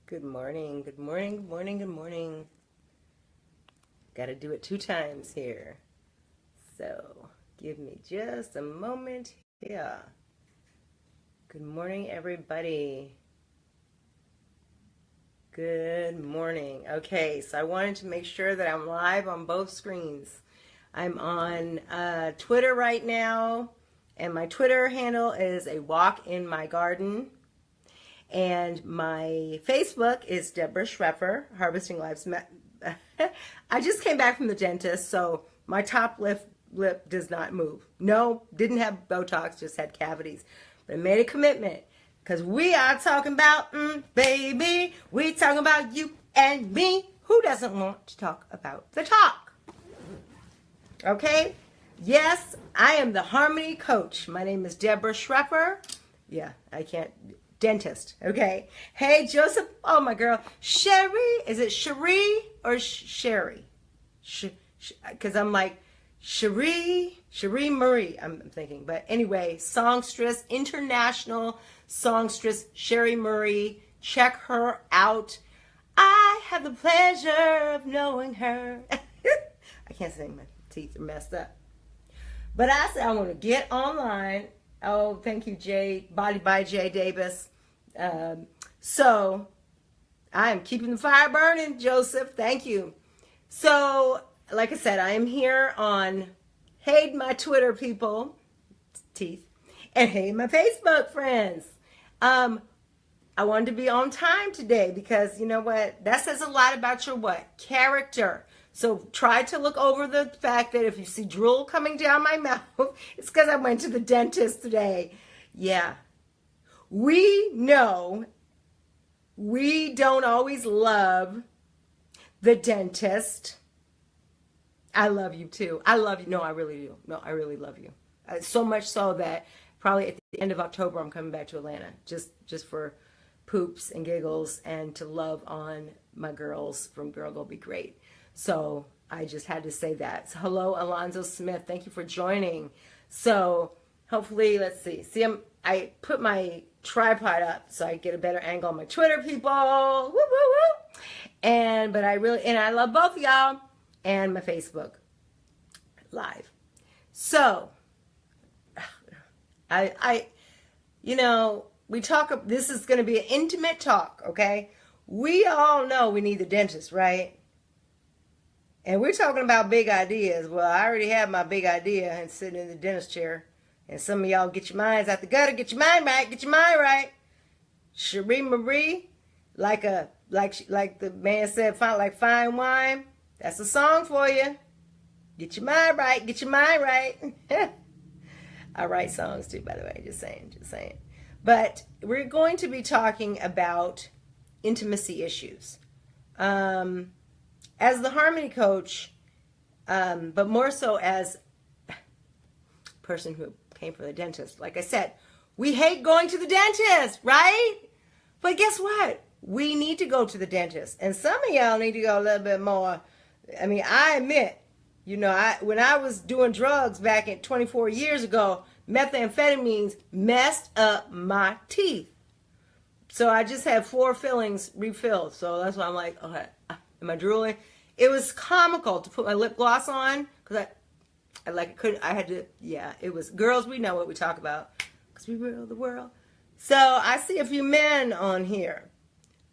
Good morning, good morning, good morning, good morning. Got to do it 2 times here. So give me just a moment here. Good morning, everybody. Good morning. Okay, so I wanted to make sure that I'm live on both screens. I'm on Twitter right now, and my Twitter handle is a walk in my garden. And my Facebook is Deborah Schreffer, Harvesting Lives. I just came back from the dentist, so my top lip does not move. No, didn't have Botox, just had cavities. But I made a commitment because we are talking about, baby, we talking about you and me. Who doesn't want to talk about the talk? Okay? Yes, I am the harmony coach. My name is Deborah Schreffer. Yeah, I can't. Dentist, okay? Hey, Joseph. Oh, my girl. Sherry. Is it Cherie or Sherry? Because I'm like, Cherie Marie, I'm thinking. But anyway, songstress, international songstress, Sherry Murray. Check her out. I have the pleasure of knowing her. I can't say my teeth are messed up. But I said I want to get online. Oh, thank you, Jay. Body by Jay Davis. So I am keeping the fire burning, Joseph. Thank you. So, like I said, I am here on Hey My Twitter people, teeth, and Hey My Facebook friends. I wanted to be on time today because you know what? That says a lot about your what? Character. So try to look over the fact that if you see drool coming down my mouth, it's because I went to the dentist today. Yeah. We know we don't always love the dentist. I love you too. I love you. No, I really do. No, I really love you. So much so that probably at the end of October, I'm coming back to Atlanta just for poops and giggles and to love on my girls from Girl Go Be Great. So I just had to say that. So, hello, Alonzo Smith. Thank you for joining. So hopefully, let's see. I put my tripod up so I get a better angle on my Twitter people. Woo, woo, woo. But I love both of y'all and my Facebook live. So we talk. This is going to be an intimate talk, okay? We all know we need the dentist, right? And we're talking about big ideas. Well, I already have my big idea and sitting in the dentist chair. And some of y'all get your minds out the gutter, get your mind right, get your mind right. Cherie Marie, like the man said, like fine wine. That's a song for you. Get your mind right, get your mind right. I write songs too, by the way, just saying. But we're going to be talking about intimacy issues. As the harmony coach, but more so as a person who came from the dentist, like I said, we hate going to the dentist, right? But guess what? We need to go to the dentist. And some of y'all need to go a little bit more. I mean, I admit, when I was doing drugs back in 24 years ago, methamphetamines messed up my teeth. So I just had 4 fillings refilled. So that's why I'm like, okay. Am I drooling? It was comical to put my lip gloss on because I had to, yeah, it was, girls, we know what we talk about because we rule the world. So I see a few men on here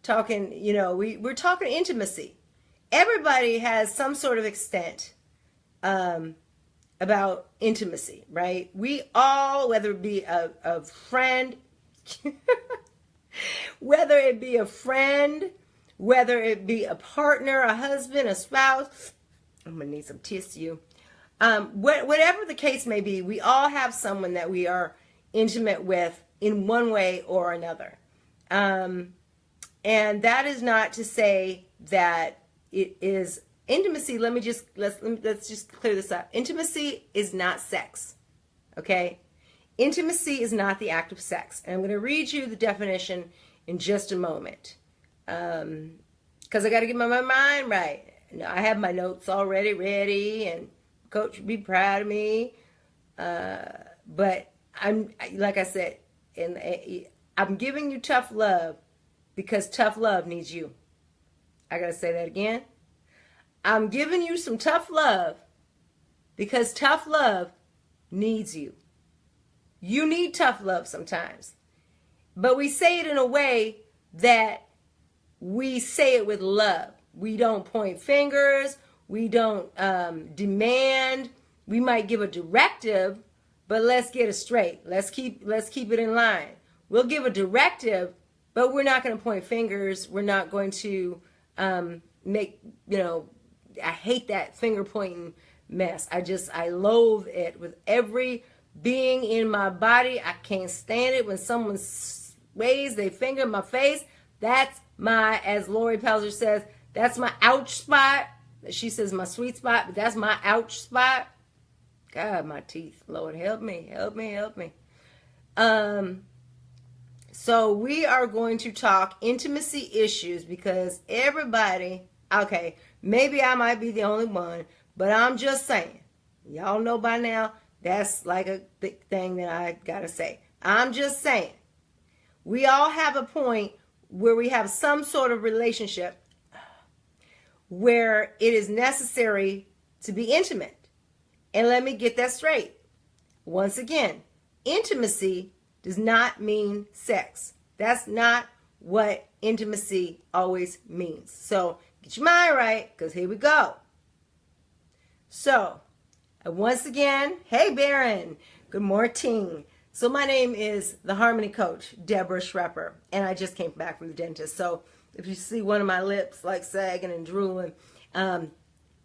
talking, we're talking intimacy. Everybody has some sort of extent about intimacy, right? We all, whether it be a friend, whether it be a friend, whether it be a partner, a husband, a spouse, I'm going to need some tissue. Whatever the case may be, we all have someone that we are intimate with in one way or another. And that is not to say that it is intimacy. Let's just clear this up. Intimacy is not sex. Okay? Intimacy is not the act of sex. And I'm going to read you the definition in just a moment. Because I got to get my mind right. I have my notes already ready, and coach would be proud of me. But like I said, I'm giving you tough love because tough love needs you. I got to say that again. I'm giving you some tough love because tough love needs you. You need tough love sometimes. But we say it in a way that we say it with love. We don't point fingers. We don't demand. We might give a directive, but let's get it straight. Let's keep it in line. We'll give a directive, but we're not going to point fingers. We're not going to make, I hate that finger pointing mess. I loathe it with every being in my body. I can't stand it when someone waves their finger in my face. That's my, as Lori Pelzer says, that's my ouch spot. She says my sweet spot, but that's my ouch spot. God, my teeth. Lord, help me, help me, help me. So we are going to talk intimacy issues because everybody, okay, maybe I might be the only one, but I'm just saying. Y'all know by now, that's like a big thing that I gotta say. I'm just saying. We all have a point where we have some sort of relationship where it is necessary to be intimate. And let me get that straight. Once again, intimacy does not mean sex. That's not what intimacy always means. So get your mind right, because here we go. So, once again, hey Baron, good morning. So my name is the Harmony Coach, Deborah Schrepper, and I just came back from the dentist. So if you see one of my lips like sagging and drooling,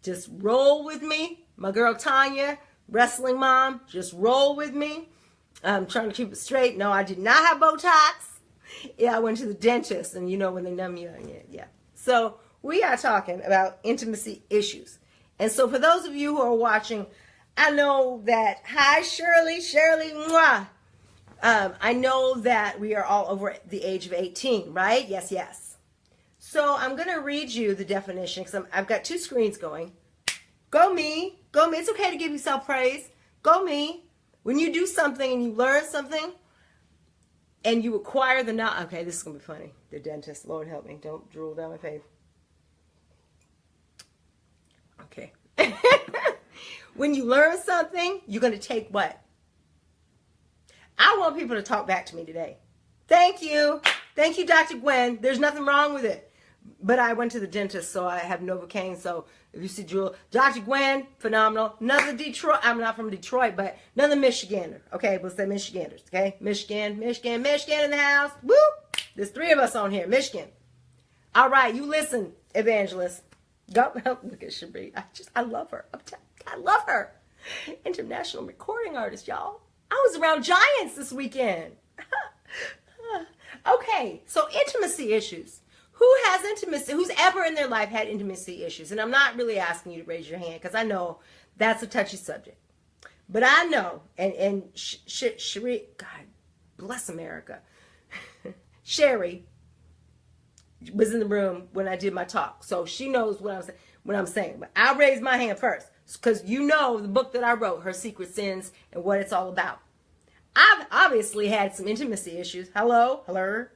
just roll with me. My girl Tanya, wrestling mom, just roll with me. I'm trying to keep it straight. No, I did not have Botox. Yeah, I went to the dentist, and you know when they numb you, yeah. So we are talking about intimacy issues. And so for those of you who are watching, I know that, hi Shirley, mwah. I know that we are all over the age of 18, right? Yes, yes. So I'm going to read you the definition because I've got two screens going. Go me. Go me. It's okay to give yourself praise. Go me. When you do something and you learn something and you acquire the knowledge. Okay, this is going to be funny. The dentist, Lord help me. Don't drool down my face. Okay. When you learn something, you're going to take what? I want people to talk back to me today. Thank you. Thank you, Dr. Gwen. There's nothing wrong with it. But I went to the dentist, so I have Novocaine. So if you see Jewel, Dr. Gwen, phenomenal. Another Detroit. I'm not from Detroit, but another Michigander. Okay, we'll say Michiganders. Okay, Michigan in the house. Woo! There's three of us on here. Michigan. All right, you listen, evangelist. Go. Look at Shabri. I love her. I love her. International recording artist, y'all. I was around giants this weekend. Okay, so intimacy issues. Who has intimacy? Who's ever in their life had intimacy issues? And I'm not really asking you to raise your hand because I know that's a touchy subject. But I know, and Sherry, God bless America. Sherry was in the room when I did my talk, so she knows what I'm saying. But I'll raise my hand first because you know the book that I wrote, Her Secret Sins, and what it's all about. I've obviously had some intimacy issues. Hello.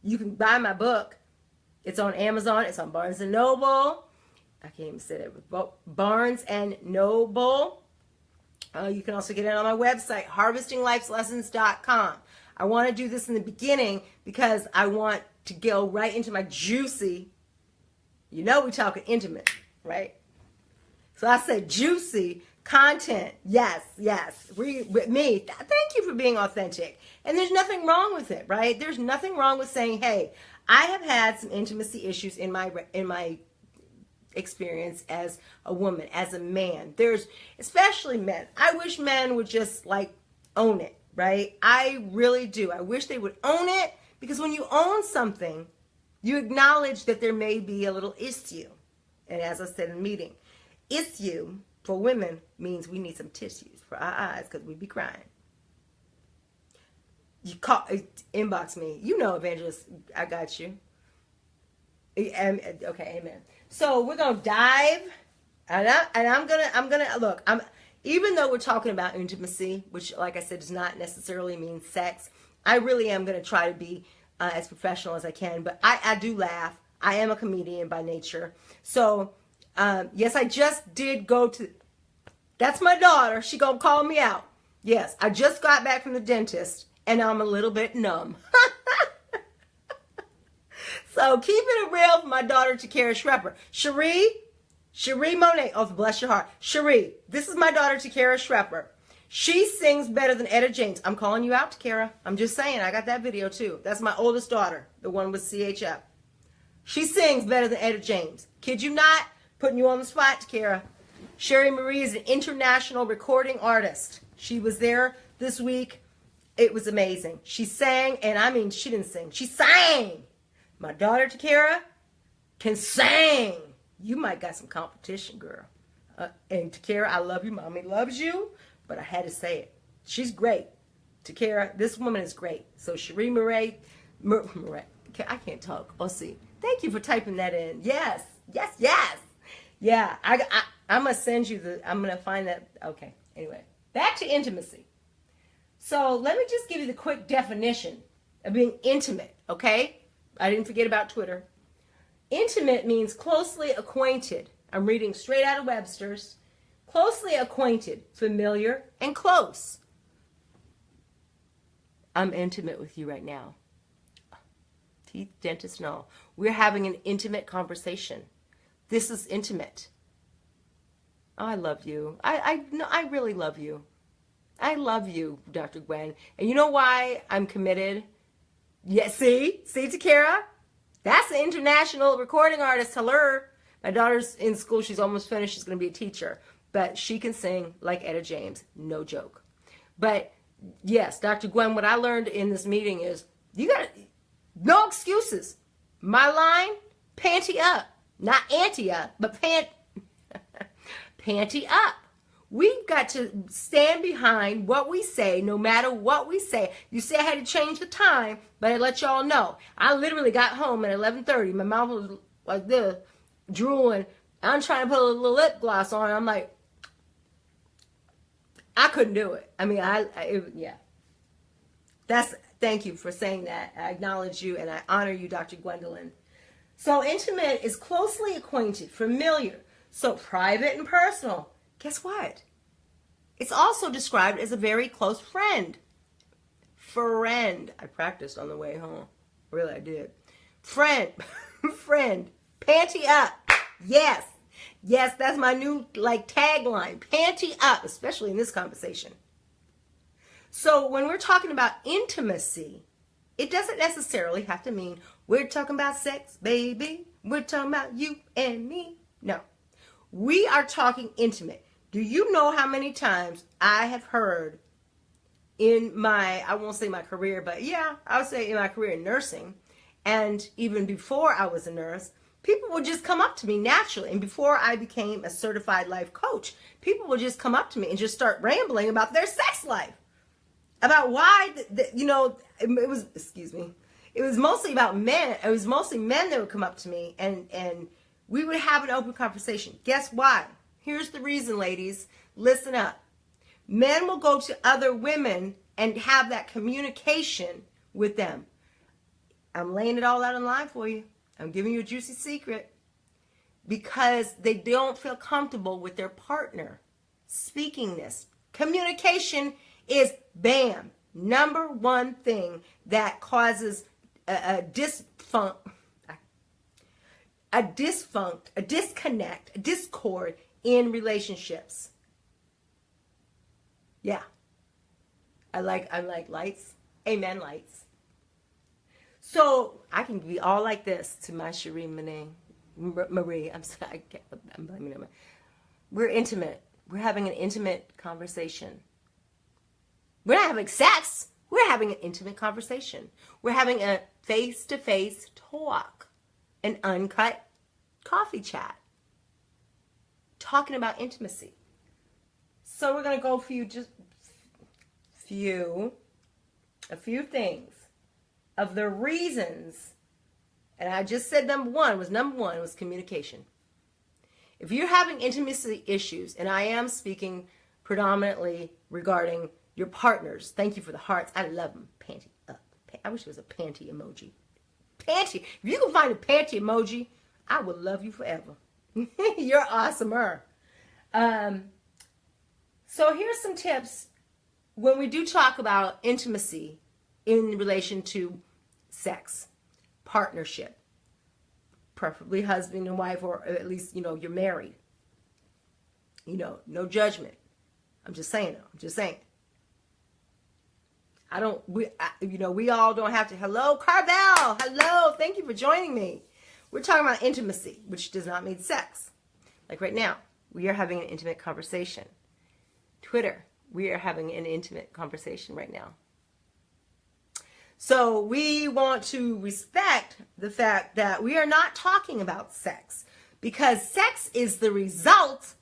You can buy my book. It's on Amazon. It's on Barnes & Noble. I can't even say that. Barnes & Noble. You can also get it on my website, harvestinglifeslessons.com. I want to do this in the beginning because I want to go right into my juicy, we're talking intimate, right? So I said juicy content. Yes. With me. Thank you for being authentic. And there's nothing wrong with it, right? There's nothing wrong with saying, hey, I have had some intimacy issues in my experience as a woman, as a man. There's especially men. I wish men would just own it, right? I really do. I wish they would own it because when you own something, you acknowledge that there may be a little issue. And as I said in the meeting, issue for women means we need some tissues for our eyes because we be crying. You inbox me. Evangelist, I got you. Okay, amen. So we're gonna dive, and I'm gonna look. Even though we're talking about intimacy, which, like I said, does not necessarily mean sex. I really am gonna try to be as professional as I can, but I do laugh. I am a comedian by nature. So, yes, I just did go to, that's my daughter. She gonna call me out. Yes, I just got back from the dentist and I'm a little bit numb. So keeping it real for my daughter, Takara Shrepper. Cherie Monet. Oh, bless your heart. Cherie, this is my daughter, Takara Shrepper. She sings better than Etta James. I'm calling you out, Takara. I'm just saying. I got that video too. That's my oldest daughter, the one with CHF. She sings better than Etta James. Kid you not? Putting you on the spot, Takara. Sherry Marie is an international recording artist. She was there this week. It was amazing. She sang, and I mean, she didn't sing. She sang. My daughter, Takara, can sing. You might got some competition, girl. And Takara, I love you. Mommy loves you. But I had to say it. She's great. Takara, this woman is great. So Cherie Murray, I can't talk. Let's see. Thank you for typing that in. Yes. Yes, yes. Yeah, I'm going to send you I'm going to find that. Okay, anyway. Back to intimacy. So let me just give you the quick definition of being intimate, okay? I didn't forget about Twitter. Intimate means closely acquainted. I'm reading straight out of Webster's. Closely acquainted, familiar, and close. I'm intimate with you right now. Teeth, dentist, no. We're having an intimate conversation. This is intimate. Oh, I love you. I really love you. I love you, Dr. Gwen. And you know why I'm committed? Yeah, see, Takara? That's an international recording artist. Tell her. My daughter's in school. She's almost finished. She's going to be a teacher. But she can sing like Etta James. No joke. But, yes, Dr. Gwen, what I learned in this meeting is you got no excuses. My line, panty up. Not anty up, but panty up. We've got to stand behind what we say, no matter what we say. You say I had to change the time, but I let y'all know. I literally got home at 11:30. My mouth was like this, drooling. I'm trying to put a little lip gloss on. I'm like, I couldn't do it. I mean, yeah. Thank you for saying that. I acknowledge you and I honor you, Dr. Gwendolyn. So intimate is closely acquainted, familiar. So private and personal. Guess what? It's also described as a very close friend. Friend. I practiced on the way home. Really, I did. Friend. Friend. Panty up. Yes. Yes, that's my new tagline. Panty up, especially in this conversation. So when we're talking about intimacy, it doesn't necessarily have to mean we're talking about sex, baby. We're talking about you and me. No. We are talking intimate. Do you know how many times I have heard in my, I won't say my career, but yeah, I would say in my career in nursing, and even before I was a nurse, people would just come up to me naturally. And before I became a certified life coach, people would just come up to me and just start rambling about their sex life. About why, it was, it was mostly about men. It was mostly men that would come up to me and we would have an open conversation. Guess why? Here's the reason, ladies. Listen up. Men will go to other women and have that communication with them. I'm laying it all out in line for you. I'm giving you a juicy secret. Because they don't feel comfortable with their partner speaking this. Communication is, bam, number one thing that causes a disconnect, a discord in relationships. Yeah. I like lights. Amen, lights. So I can be all like this to my Cherie Marie. I'm sorry. I'm blaming her. We're intimate. We're having an intimate conversation. We're not having sex. We're having an intimate conversation. We're having a face-to-face talk. An uncut coffee chat. Talking about intimacy. So we're going to go through just a few things of the reasons. And I just said number one was communication. If you're having intimacy issues, and I am speaking predominantly regarding your partners. Thank you for the hearts. I love them. Panty up. I wish it was a panty emoji. Panty. If you can find a panty emoji, I would love you forever. You're awesomer. So here's some tips when we do talk about intimacy in relation to sex, partnership, preferably husband and wife, or at least, you're married. No judgment. I'm just saying. We all don't have to. Hello, Carvel. Hello. Thank you for joining me. We're talking about intimacy, which does not mean sex. Like right now, we are having an intimate conversation. Twitter, we are having an intimate conversation right now. So we want to respect the fact that we are not talking about sex, because sex is the result.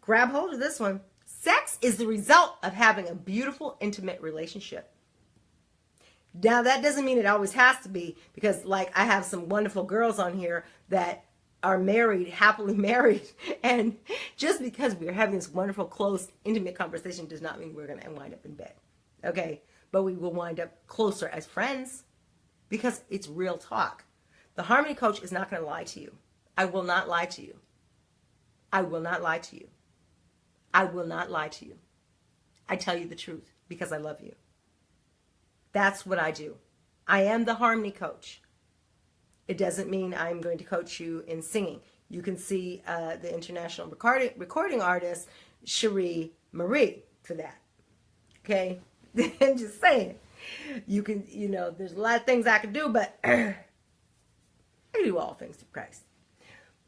Grab hold of this one. Sex is the result of having a beautiful, intimate relationship. Now, that doesn't mean it always has to be, because like I have some wonderful girls on here that are married, happily married, and just because we're having this wonderful, close, intimate conversation does not mean we're going to wind up in bed. Okay? But we will wind up closer as friends, because it's real talk. The Harmony Coach is not going to lie to you. I will not lie to you. I will not lie to you. I will not lie to you. I tell you the truth because I love you. That's what I do. I am the Harmony Coach. It doesn't mean I'm going to coach you in singing. You can see the international recording artist, Cherie Marie, for that. Okay? I'm just saying. You can, there's a lot of things I can do, but I do all things through Christ.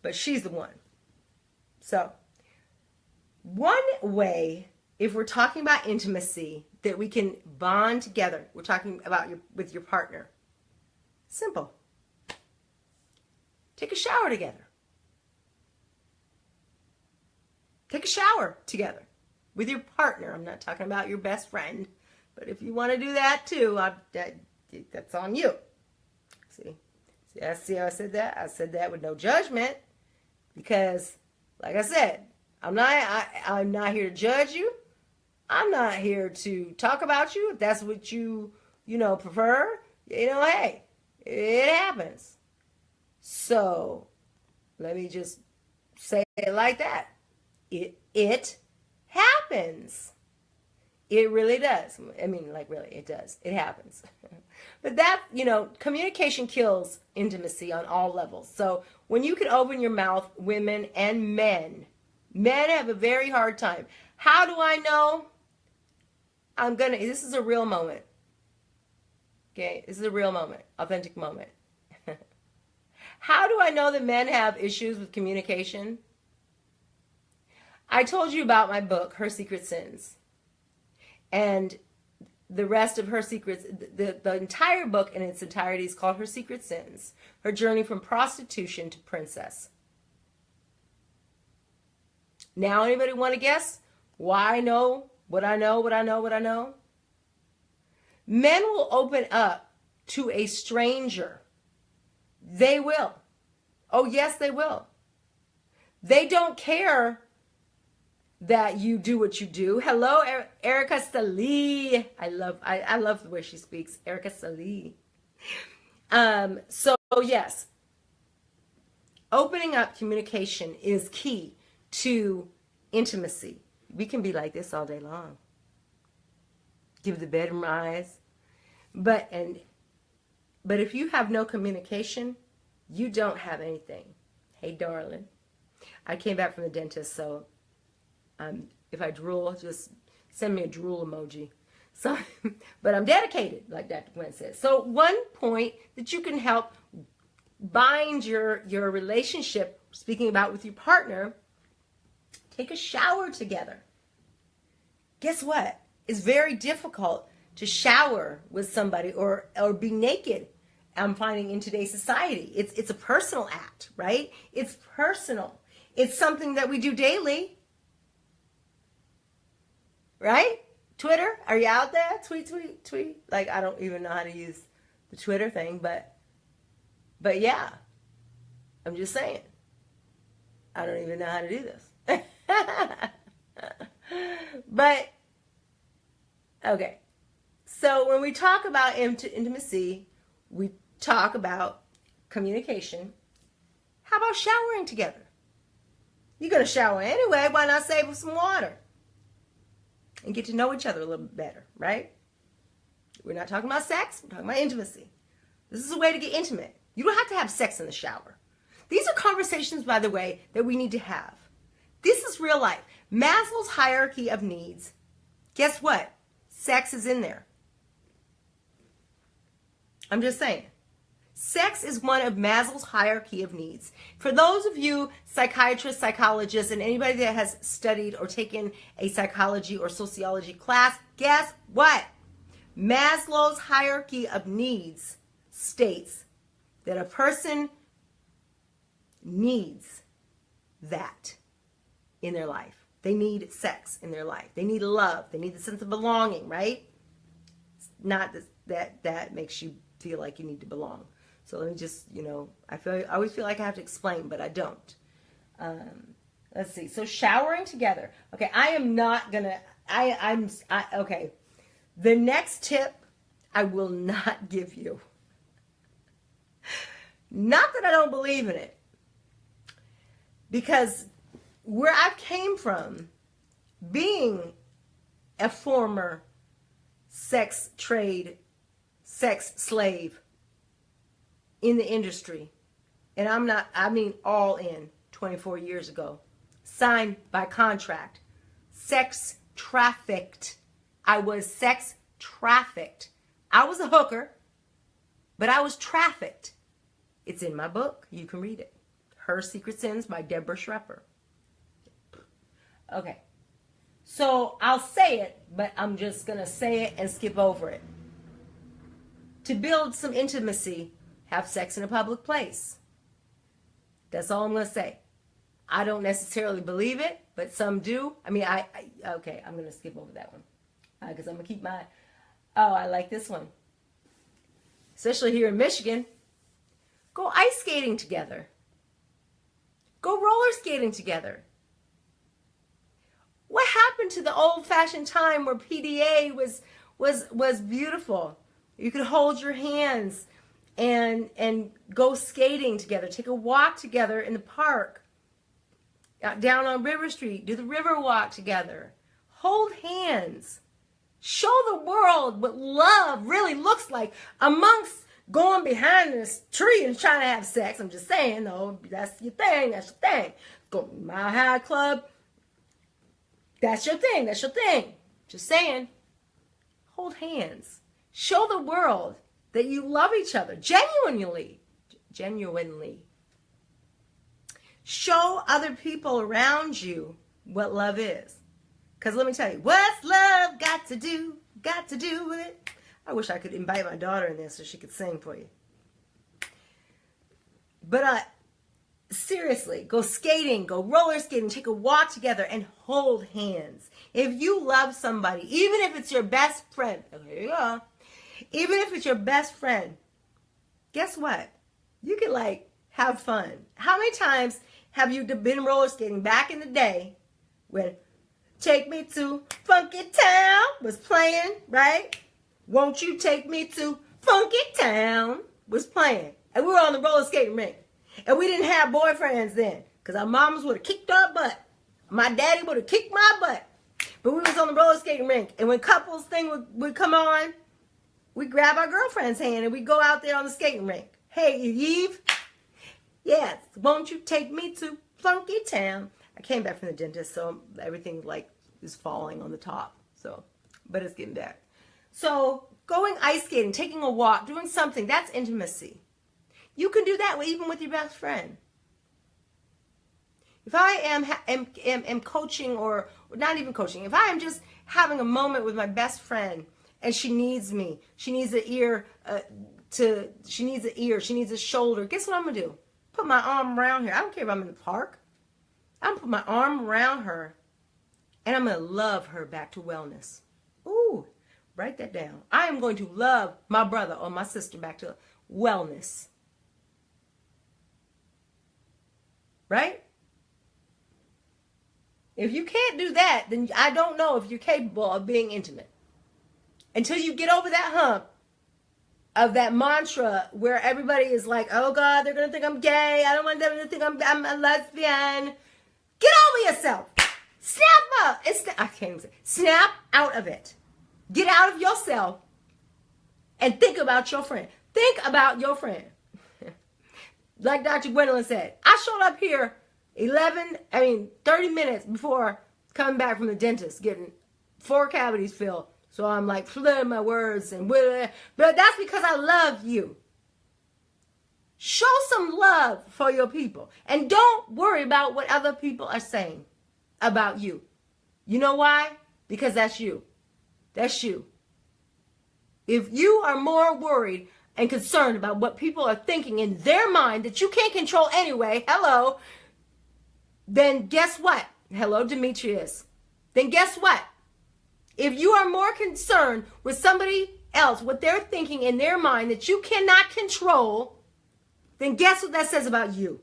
But she's the one. So, one way, if we're talking about intimacy, that we can bond together, we're talking about with your partner. Simple. Take a shower together. Take a shower together with your partner. I'm not talking about your best friend, but if you want to do that too, that's on you. See how I said that? I said that with no judgment, because, like I said, I'm not here to judge you. I'm not here to talk about you. If that's what you prefer, hey, it happens. So, let me just say it like that. It happens. It really does. I mean, like, really, it does. It happens. But that, communication kills intimacy on all levels. So, when you can open your mouth, women and men have a very hard time. How do I know? This is a real moment. Okay, this is a real moment, authentic moment. How do I know that men have issues with communication? I told you about my book, Her Secret Sins. And the rest of her secrets, the entire book in its entirety is called Her Secret Sins. Her journey from prostitution to princess. Now, anybody want to guess why I know what I know? Men will open up to a stranger. They will. Oh, yes, they will. They don't care that you do what you do. Hello, Erica Salee. I love the way she speaks. Erica Salee. So, yes. Opening up communication is key to intimacy. We can be like this all day long. Give the bedroom eyes. But if you have no communication, you don't have anything. Hey, darling. I came back from the dentist, so if I drool, just send me a drool emoji. So, but I'm dedicated, like Dr. Gwen says. So one point that you can help bind your relationship, speaking about with your partner, take a shower together. Guess what? It's very difficult to shower with somebody or be naked. I'm finding in today's society. It's a personal act, right? It's personal. It's something that we do daily. Right? Twitter, are you out there? Tweet. Like, I don't even know how to use the Twitter thing, but yeah. I'm just saying. I don't even know how to do this. But, okay. So when we talk about intimacy, we talk about communication. How about showering together? You're going to shower anyway. Why not save some water and get to know each other a little bit better, right? We're not talking about sex. We're talking about intimacy. This is a way to get intimate. You don't have to have sex in the shower. These are conversations, by the way, that we need to have. This is real life. Maslow's hierarchy of needs. Guess what? Sex is in there. I'm just saying. Sex is one of Maslow's hierarchy of needs. For those of you psychiatrists, psychologists, and anybody that has studied or taken a psychology or sociology class, guess what? Maslow's hierarchy of needs states that a person needs that in their life. They need sex in their life. They need love. They need the sense of belonging, right? It's not that makes you feel like you need to belong. So let me just, I always feel like I have to explain, but I don't. Let's see. So showering together. Okay, I am not gonna. Okay. The next tip I will not give you. Not that I don't believe in it, because where I came from, being a former sex slave in the industry, and all in 24 years ago, signed by contract, sex trafficked. I was sex trafficked. I was a hooker, but I was trafficked. It's in my book. You can read it. Her Secret Sins by Deborah Schrepper. Okay. So I'll say it, but I'm just going to say it and skip over it. To build some intimacy, have sex in a public place. That's all I'm going to say. I don't necessarily believe it, but some do. Okay, I'm going to skip over that one. Because I'm going to keep my... Oh, I like this one. Especially here in Michigan. Go ice skating together. Go roller skating together. What happened to the old-fashioned time where PDA was beautiful? You could hold your hands and go skating together. Take a walk together in the park. Down on River Street. Do the river walk together. Hold hands. Show the world what love really looks like amongst going behind this tree and trying to have sex. I'm just saying, though, that's your thing. That's your thing. Go to Mile High Club. That's your thing. That's your thing. Just saying. Hold hands. Show the world that you love each other genuinely. Genuinely. Show other people around you what love is. Because let me tell you, what's love got to do with it? I wish I could invite my daughter in there so she could sing for you. But seriously, go skating, go roller skating, take a walk together and hold hands. If you love somebody, even if it's your best friend, here you go. Even if it's your best friend, guess what? You can have fun. How many times have you been roller skating back in the day when Take Me to Funky Town was playing, right? Won't You Take Me to Funky Town was playing. And we were on the roller skating rink. And we didn't have boyfriends then. Because our mamas would have kicked our butt. My daddy would have kicked my butt. But we was on the roller skating rink. And when couples thing would come on, we'd grab our girlfriend's hand and we'd go out there on the skating rink. Hey, Eve. Yes, won't you take me to Funky Town? I came back from the dentist, so everything is falling on the top. So, but it's getting back. So going ice skating, taking a walk, doing something, that's intimacy. You can do that even with your best friend. If I am coaching or not even coaching, if I am just having a moment with my best friend and she needs me, she needs an ear, she needs a shoulder, guess what I'm going to do? Put my arm around her. I don't care if I'm in the park. I'm going to put my arm around her and I'm going to love her back to wellness. Ooh, write that down. I am going to love my brother or my sister back to wellness. Right? If you can't do that, then I don't know if you're capable of being intimate. until you get over that hump of that mantra where everybody is like, oh God, they're going to think I'm gay. I don't want them to think I'm a lesbian. Get over yourself. Snap up. I can't even say. Snap out of it. Get out of yourself and think about your friend. Think about your friend. Like Dr. Gwendolyn said, I showed up here 30 minutes before coming back from the dentist, getting 4 cavities filled. So I'm like flirting my words and but that's because I love you. Show some love for your people and don't worry about what other people are saying about you. You know why? Because that's you. That's you. If you are more worried and concerned about what people are thinking in their mind that you can't control anyway, hello, then guess what? Hello, Demetrius. Then guess what? If you are more concerned with somebody else, what they're thinking in their mind that you cannot control, then guess what that says about you?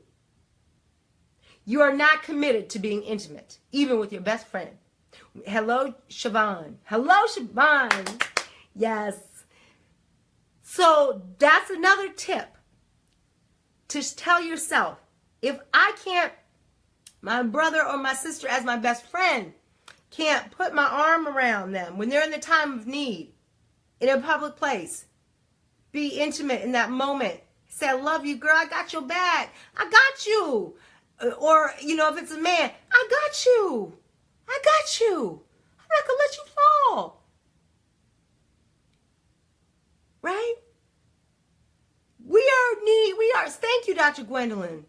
You are not committed to being intimate, even with your best friend. Hello, Siobhan. Hello, Siobhan. Yes. So that's another tip. To tell yourself, if I can't, my brother or my sister as my best friend, can't put my arm around them when they're in the time of need, in a public place, be intimate in that moment. Say, I love you, girl. I got your back. I got you. Or, if it's a man, I got you. I got you. I'm not going to let you fall. Right? Thank you, Dr. Gwendolyn.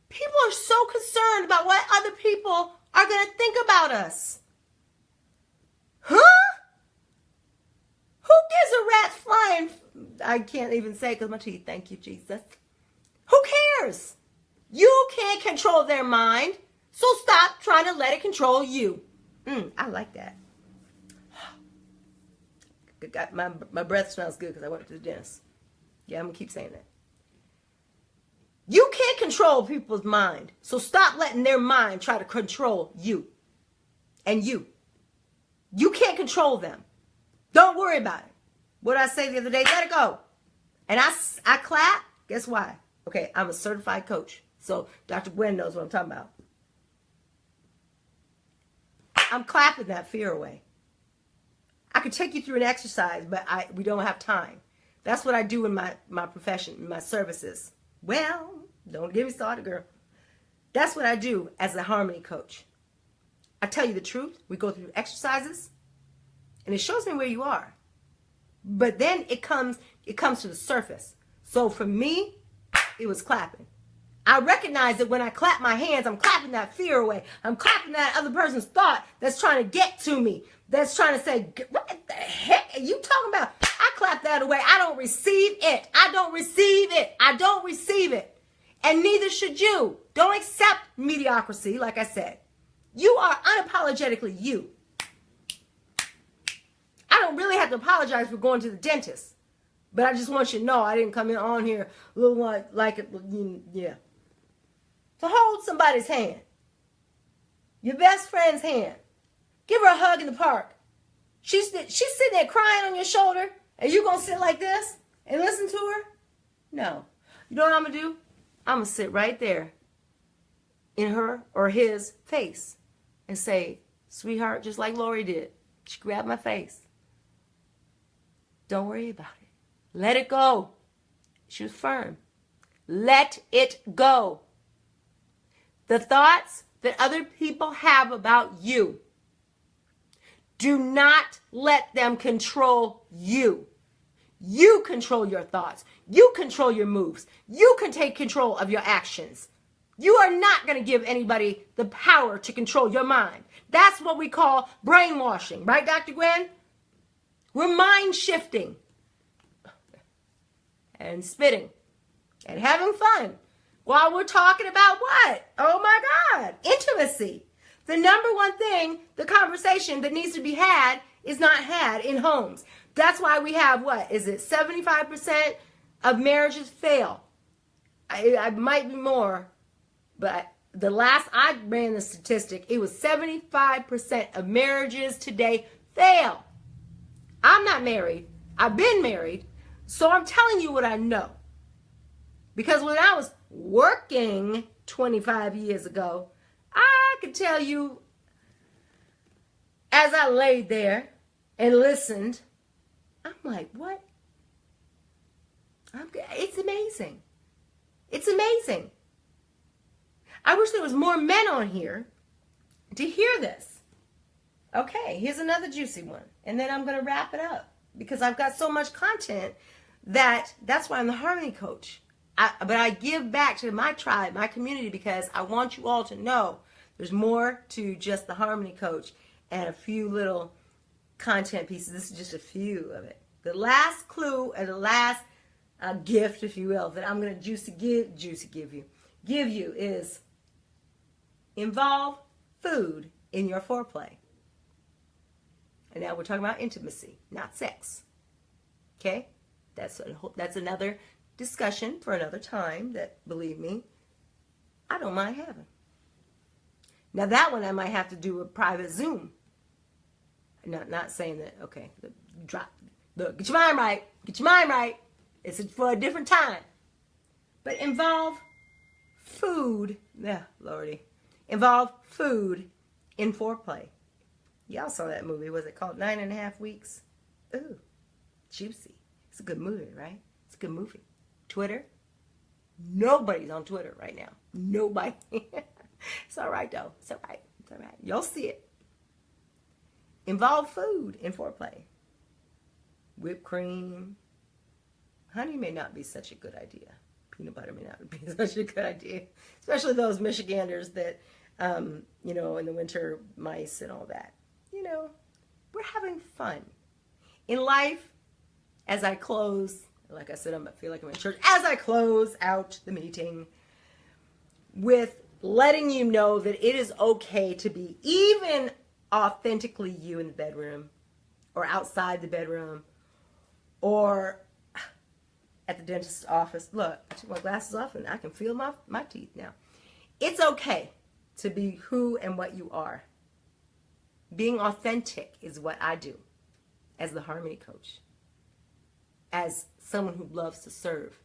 People are so concerned about what other people are going to think about us. Huh? Who gives a rat flying? I can't even say because my teeth. Thank you, Jesus. Who cares? You can't control their mind, so stop trying to let it control you. I like that. My breath smells good because I went to the dentist. Yeah, I'm going to keep saying that. You can't control people's mind, so stop letting their mind try to control you. And you. You can't control them. Don't worry about it. What did I say the other day? Let it go. And I clap. Guess why? Okay, I'm a certified coach. So Dr. Gwen knows what I'm talking about. I'm clapping that fear away. I could take you through an exercise, but we don't have time. That's what I do in my profession, in my services. Well, don't get me started, girl. That's what I do as a harmony coach. I tell you the truth. We go through exercises, and it shows me where you are. But then it comes to the surface. So for me, it was clapping. I recognize that when I clap my hands, I'm clapping that fear away. I'm clapping that other person's thought that's trying to get to me. That's trying to say, what the heck are you talking about? I clap that away. I don't receive it. I don't receive it. I don't receive it. And neither should you. Don't accept mediocrity, like I said. You are unapologetically you. I don't really have to apologize for going to the dentist. But I just want you to know I didn't come in on here a little like it, yeah. To hold somebody's hand. Your best friend's hand. Give her a hug in the park. She's sitting there crying on your shoulder, and you gonna sit like this and listen to her? No. You know what I'm gonna do? I'm gonna sit right there in her or his face and say, sweetheart, just like Lori did. She grabbed my face. Don't worry about it. Let it go. She was firm. Let it go. The thoughts that other people have about you, do not let them control you. You control your thoughts. You control your moves. You can take control of your actions. You are not going to give anybody the power to control your mind. That's what we call brainwashing. Right, Dr. Gwen? We're mind shifting and spitting and having fun while we're talking about what? Oh my God, intimacy. The number one thing, the conversation that needs to be had is not had in homes. That's why we have, what is it, 75% of marriages fail. I might be more, but the last I ran the statistic, it was 75% of marriages today fail. I'm not married. I've been married. So I'm telling you what I know. Because when I was working 25 years ago, I could tell you, as I laid there and listened, I'm like, what? It's amazing. It's amazing. I wish there was more men on here to hear this. Okay, here's another juicy one. And then I'm going to wrap it up because I've got so much content that's why I'm the Harmony Coach. But I give back to my tribe, my community, because I want you all to know there's more to just the Harmony Coach and a few little content pieces. This is just a few of it. The last clue and the last gift, if you will, that I'm going to give you is involve food in your foreplay. And now we're talking about intimacy, not sex. Okay? That's another discussion for another time that, believe me, I don't mind having. Now that one I might have to do a private Zoom. Not saying that, okay, look, get your mind right. Get your mind right. It's for a different time. But involve food. Yeah, Lordy. Involve food in foreplay. Y'all saw that movie. Was it called 9.5 Weeks? Ooh, juicy. It's a good movie, right? It's a good movie. Twitter? Nobody's on Twitter right now. Nobody. It's all right, though. It's all right. It's all right. You'll see it. Involve food in foreplay. Whipped cream. Honey may not be such a good idea. Peanut butter may not be such a good idea. Especially those Michiganders that, in the winter, mice and all that. We're having fun. In life, as I close, like I said, I feel like I'm in church. As I close out the meeting with letting you know that it is okay to be even authentically you in the bedroom or outside the bedroom or at the dentist's office. Look, I took my glasses off and I can feel my teeth now. It's okay to be who and what you are. Being authentic is what I do as the Harmony Coach. As someone who loves to serve.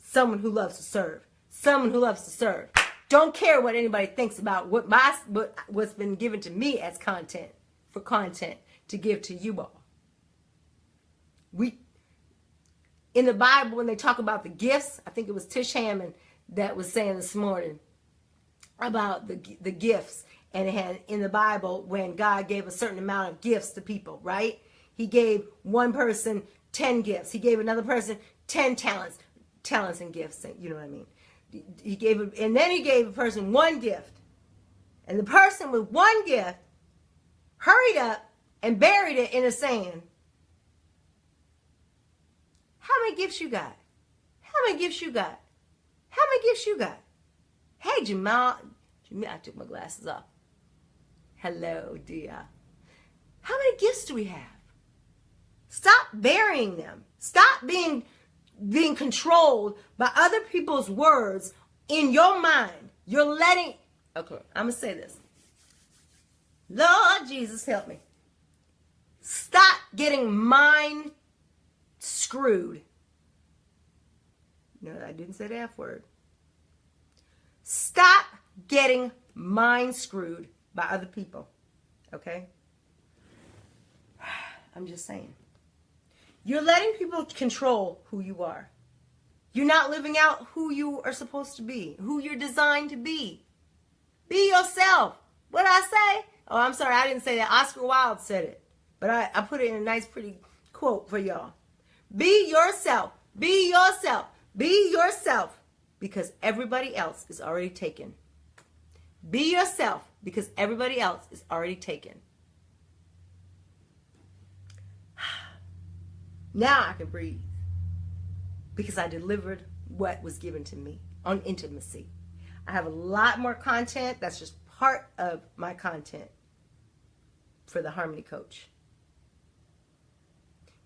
Someone who loves to serve. Someone who loves to serve. Don't care what anybody thinks about what's been given to me as content to give to you all. In the Bible, when they talk about the gifts, I think it was Tish Hammond that was saying this morning about the gifts. And it had in the Bible when God gave a certain amount of gifts to people, right? He gave one person 10 gifts. He gave another person 10 talents and gifts. You know what I mean? And then he gave a person one gift. And the person with one gift hurried up and buried it in the sand. How many gifts you got? How many gifts you got? How many gifts you got? Hey, Jamal, I took my glasses off. Hello, dear. How many gifts do we have? Stop burying them. Stop being controlled by other people's words in your mind. You're letting... Okay, I'm going to say this. Lord Jesus, help me. Stop getting mind screwed. No, I didn't say the F word. Stop getting mind screwed by other people. Okay? I'm just saying. You're letting people control who you are. You're not living out who you are supposed to be, who you're designed to be. Be yourself. What did I say? Oh, I'm sorry, I didn't say that. Oscar Wilde said it. But I put it in a nice, pretty quote for y'all. Be yourself. Be yourself. Be yourself. Because everybody else is already taken. Be yourself. Because everybody else is already taken. Now I can breathe. Because I delivered what was given to me on intimacy. I have a lot more content. That's just part of my content for the Harmony Coach.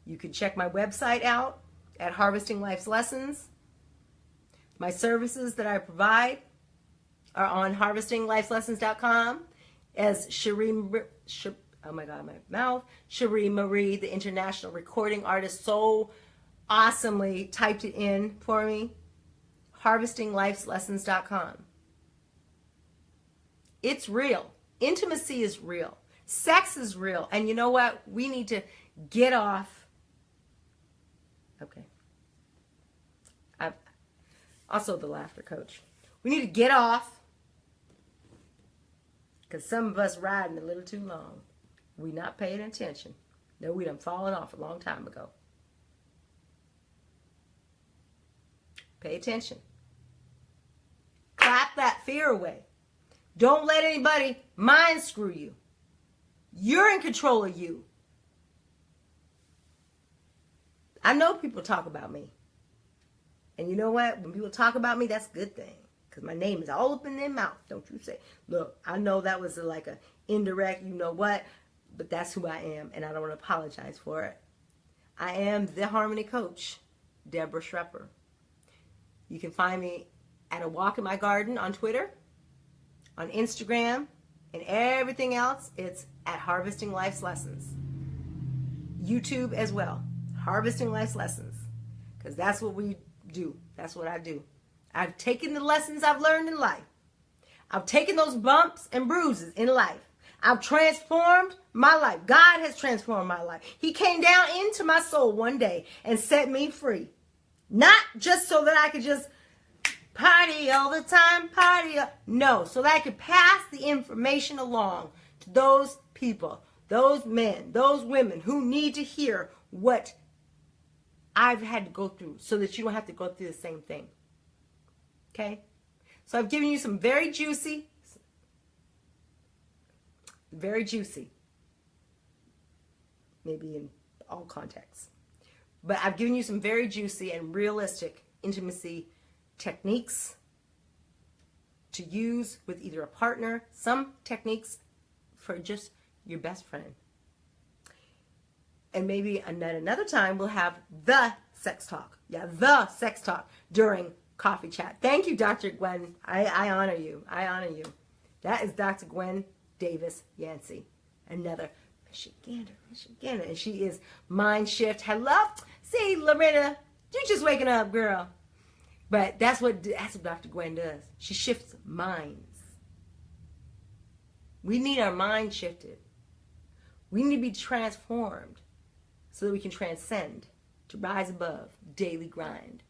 You can check my website out at Harvesting Life's Lessons. My services that I provide are on harvestinglifeslessons.com. As Sheree, oh my God, my mouth. Cherie Marie, the international recording artist, so awesomely typed it in for me. HarvestingLifeLessons.com. It's real. Intimacy is real. Sex is real. And you know what? We need to get off. Okay. Also the laughter coach. We need to get off, because some of us riding a little too long. We not paying attention. No, we done fallen off a long time ago. Pay attention. Clap that fear away. Don't let anybody mind screw you. You're in control of you. I know people talk about me. And you know what? When people talk about me, that's a good thing. Because my name is all up in their mouth. Don't you say, look, I know that was like a indirect, you know what? But that's who I am. And I don't want to apologize for it. I am the Harmony Coach, Deborah Shrepper. You can find me at A Walk in My Garden on Twitter, on Instagram, and everything else. It's at Harvesting Life's Lessons. YouTube as well. Harvesting Life's Lessons. Because that's what we do. That's what I do. I've taken the lessons I've learned in life. I've taken those bumps and bruises in life. I've transformed my life. God has transformed my life. He came down into my soul one day and set me free. Not just so that I could just party all the time, party. No, so that I could pass the information along to those people, those men, those women who need to hear what I've had to go through, so that you don't have to go through the same thing. Okay? So I've given you some very juicy, maybe in all contexts, but I've given you some very juicy and realistic intimacy techniques to use with either a partner, some techniques for just your best friend. And maybe another time we'll have the sex talk. Yeah, the sex talk during coffee chat. Thank you, Dr. Gwen. I honor you. I honor you. That is Dr. Gwen Davis Yancey. Another Michigander. And she is Mind Shift. Hello. See, Loretta, you're just waking up, girl. But that's what Dr. Gwen does. She shifts minds. We need our mind shifted. We need to be transformed so that we can transcend, to rise above daily grind.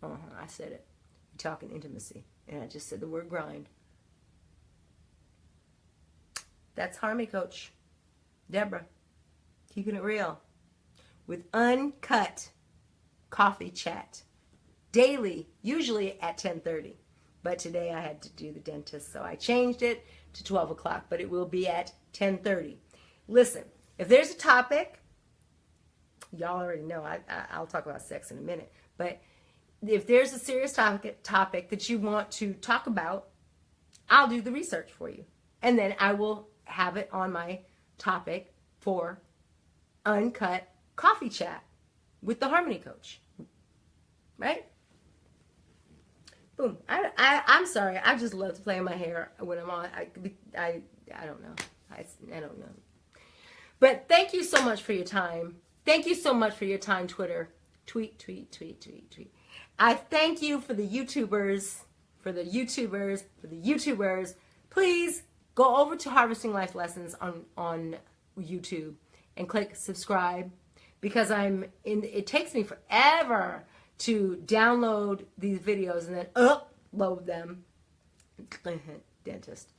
I said it. We're talking intimacy. And I just said the word grind. That's Harmony Coach Deborah. Keeping it real. With uncut coffee chat. Daily, usually at 10:30. But today I had to do the dentist, so I changed it to 12 o'clock. But it will be at 10:30. Listen, if there's a topic, y'all already know, I'll talk about sex in a minute. But if there's a serious topic that you want to talk about, I'll do the research for you. And then I will have it on my topic for uncut coffee chat with the Harmony Coach. Right? Boom. I'm sorry. I just love to play in my hair when I'm on. I don't know. I don't know. But thank you so much for your time. Thank you so much for your time, Twitter. Tweet. I thank you for the YouTubers, Please go over to Harvesting Life Lessons on YouTube and click subscribe, because it takes me forever to download these videos and then upload them. Dentist.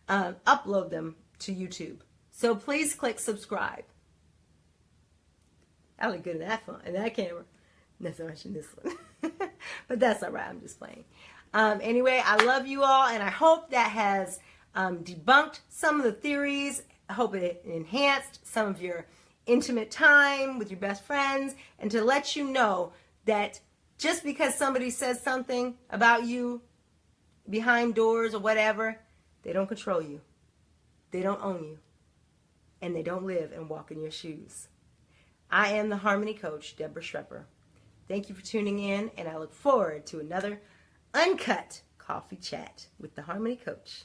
Upload them to YouTube. So please click subscribe. I look good in that phone, in that camera. Not so much in this one. But that's all right. I'm just playing. Anyway, I love you all, and I hope that has debunked some of the theories. I hope it enhanced some of your intimate time with your best friends, and to let you know that just because somebody says something about you behind doors or whatever, they don't control you. They don't own you. And they don't live and walk in your shoes. I am the Harmony Coach, Deborah Shrepper. Thank you for tuning in, and I look forward to another uncut coffee chat with the Harmony Coach.